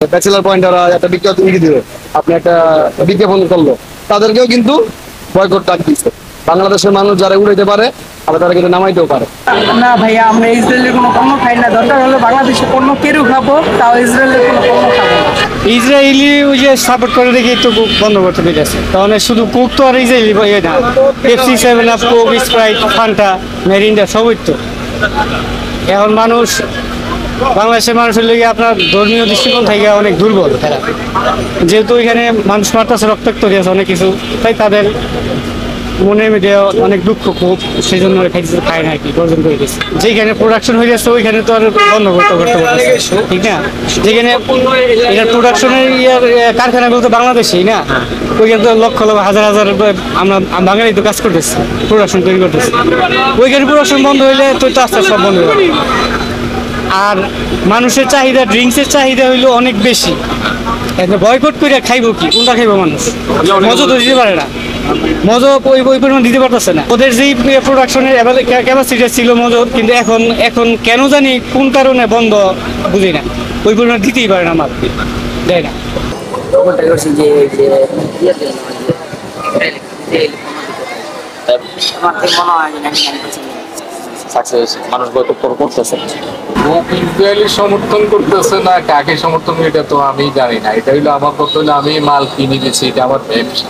Bachelor point ওরা একটা বিজ্ঞাপন দিল, আপনি একটা বিজ্ঞাপন করলো, তাদেরকেও কিন্তু বয়কট ডাক দিচ্ছে। বাংলাদেশের মানুষ যারা উড়াইতে পারে আবার তারা কিন্তু নামাইতেও পারে না ভাইয়া, আমরা ইসরায়েলের কোনো পণ্য খাই না। দরকার হলে বাংলাদেশের পণ্য কেউ খাবো, তাও ইসরায়েলের কোনো পণ্য খাবো না। ইসরায়েলি ওই যে সাপোর্ট করে দেখি একটু বন্ধ করতে পেরেছে, তাহলে শুধু কোক তো আর ইসরায়েলি না, Pepsi, seven up, Coke, Sprite, Fanta, Mirinda সবই তো। এখন মানুষ, বাংলাদেশের মানুষের লেগে আপনার ধর্মীয় দৃষ্টিকোণ থেকে অনেক দুর্বল তারা, যেহেতু এখানে মানুষ মারতেছে, রক্তাক্ত হয়েছে অনেক কিছু, তাই তাদের মনের মধ্যে অনেক দুঃখ খুব, সেই জন্য খায় না আর কি, বর্জন করে দিচ্ছে। যেখানে প্রোডাকশন হয়ে যাচ্ছে ওইখানে তো আর বন্ধ করতে পারছে, ঠিক না? যেখানে এটার প্রোডাকশনের কারখানাগুলো তো বাংলাদেশেই না, ওইখানে তো লক্ষ লক্ষ হাজার হাজার আমরা বাঙালি তো কাজ করতেছি, প্রোডাকশন তৈরি করতেছি। ওইখানে প্রোডাকশন বন্ধ হইলে তো আস্তে আস্তে সব বন্ধ হয়ে যাবে। আর মানুষের চাহিদা, ড্রিঙ্কসের চাহিদা হইলো অনেক বেশি, বয়কট করে খাইবো কি? কোনটা খাইবো মানুষ? মজা তো দিতে পারে না, মজা ওই পরিমাণ দিতে পারতেছে না। ওদের যেই প্রোডাকশনের ক্যাপাসিটি ছিল মজা, কিন্তু এখন কেন জানি কোন কারণে বন্ধ বুঝি না, ওই পরিমাণ দিতেই পারে না, আমার দেয় না। মানুষ বয়কট করতেছে। ইসরায়েলি সমর্থন করতেছে না কাকে সমর্থন, এটা তো আমি জানি না। এটা হইলো আমার কথা হলো, আমি মাল কিনে দিচ্ছি, এটা আমার ব্যবসা।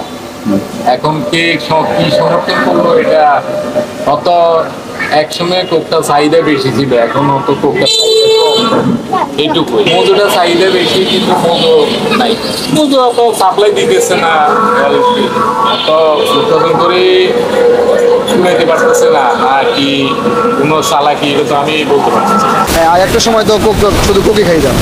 এখন কে কি সমর্থন করলো এটা অত, একসময় কোকটা চাহিদা বেশি ছিল, এখন অত কোকটা চাহিদা কম, এইটুকুই। মজুটা চাহিদা বেশি কিন্তু মজু নাই, মজু অত সাপ্লাই দিতেছে না, অত উৎপাদন করে শুনাইতে পারতেছে না, কি কোনো চালাকি, এটা তো আমি বলতে পারছি না। আর একটা সময় তো কোক শুধু কোকই খাইতাম,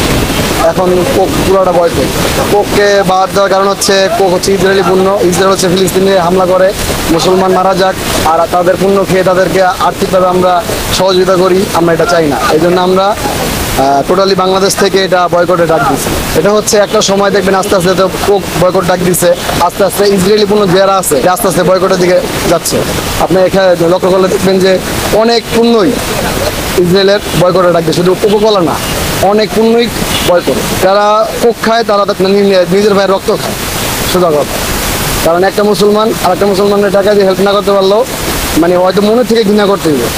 এখন কোক পুরোটা বয়কট। কোককে বাদ দেওয়ার কারণ হচ্ছে কোক হচ্ছে ইসরায়েলি পণ্য, ইসরায়েল হচ্ছে ফিলিস্তিনে হামলা করে, মুসলমান মারা যাক, আর তাদের পণ্য খেয়ে তাদেরকে আর্থিকভাবে আমরা সহযোগিতা করি, আমরা এটা চাই না। এই জন্য আমরা টোটালি বাংলাদেশ থেকে এটা বয়কটে ডাক দিচ্ছি। এটা হচ্ছে একটা সময় দেখবেন আস্তে আস্তে তো কোক বয়কট ডাক দিচ্ছে, আস্তে আস্তে ইসরায়েলি পণ্য যারা আছে আস্তে আস্তে বয়কটের দিকে যাচ্ছে। আপনি এখানে লক্ষ্য করলে দেখবেন যে অনেক পণ্যই ইসরায়েলের বয়কটে ডাক দিচ্ছে, শুধু কোকোকোলা না, অনেক পণ্যই বয়কট। যারা কোক খায় তারা নিজের ভাইয়ের রক্ত খায়, সোজা কথা। কারণ একটা মুসলমান আর একটা মুসলমানের টাকা দিয়ে হেল্প না করতে পারলেও মানে হয়তো মনে থেকে ঘৃণা করতে হবে।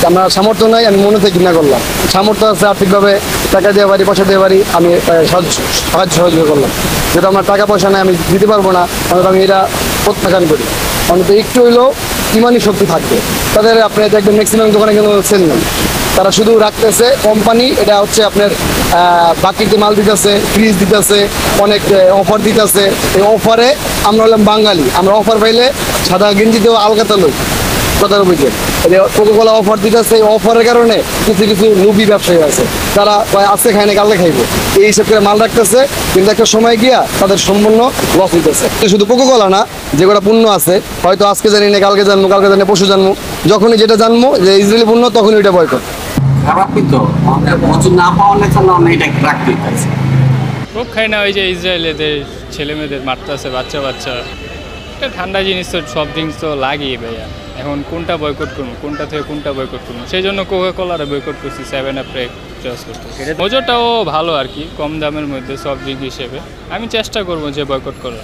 আমরা সামর্থ্য নাই, আমি মনে থেকে ঘৃণা করলাম। সামর্থ্য আছে আর্থিকভাবে, টাকা দিয়ে পারি, পয়সা দিয়ে পারি, আমি সাহায্য সহযোগিতা করলাম। যেটা আমার টাকা পয়সা নেই, আমি দিতে পারবো না, অন্তত আমি এটা প্রত্যাখ্যান করি। অন্তত একটু হইলেও ইমানি শক্তি থাকবে তাদের। আপনি দেখবেন ম্যাক্সিমাম দোকানে কিন্তু সেল নেই, তারা শুধু রাখতেছে কোম্পানি, এটা হচ্ছে আপনার বাকিতে মাল দিতেছে, ফ্রিজ দিতেছে, অনেক অফার দিতেছে। এই অফারে আমরা হলাম বাঙালি, আমরা অফার পাইলে সাদা গেঞ্জিতেও আলগাতা লোক কথার বুঝে কোকোকোলা অফার দিতেছে। এই অফারের কারণে কিছু কিছু লোভী ব্যবসায়ী আছে, তারা আজকে খায় না কালকে খাইবো এই হিসাব করে মাল রাখতেছে, কিন্তু একটা সময় গিয়া তাদের সম্পূর্ণ লস হইতেছে। শুধু কোকোকোলা না, যে কটা পণ্য আছে হয়তো আজকে জানি না, কালকে জানবো, কালকে জানি পরশু জানবো, যখনই যেটা জানবো যে ইসরায়েলি পণ্য তখনই ওইটা বয়কট। খারাপ কিন্তু মজুদ না পাওয়ার জন্য আমরা এটা রাখতে পারছি। খুব খায় না, ওই যে ইসরায়েলেদের ছেলে মেয়েদের মারতেছে, বাচ্চা বাচ্চা। এটা ঠান্ডা জিনিস তো, সব ড্রিঙ্কস তো লাগেই ভাইয়া। এখন কোনটা বয়কট করবো, কোনটা থেকে কোনটা বয়কট করবো, সেই জন্য কোকাকোলাটা বয়কট করছি, 7 আপ চয়েস করতেছি। মজাটাও ভালো আর কি, কম দামের মধ্যে সফট ড্রিঙ্ক হিসেবে। আমি চেষ্টা করবো যে বয়কট করার।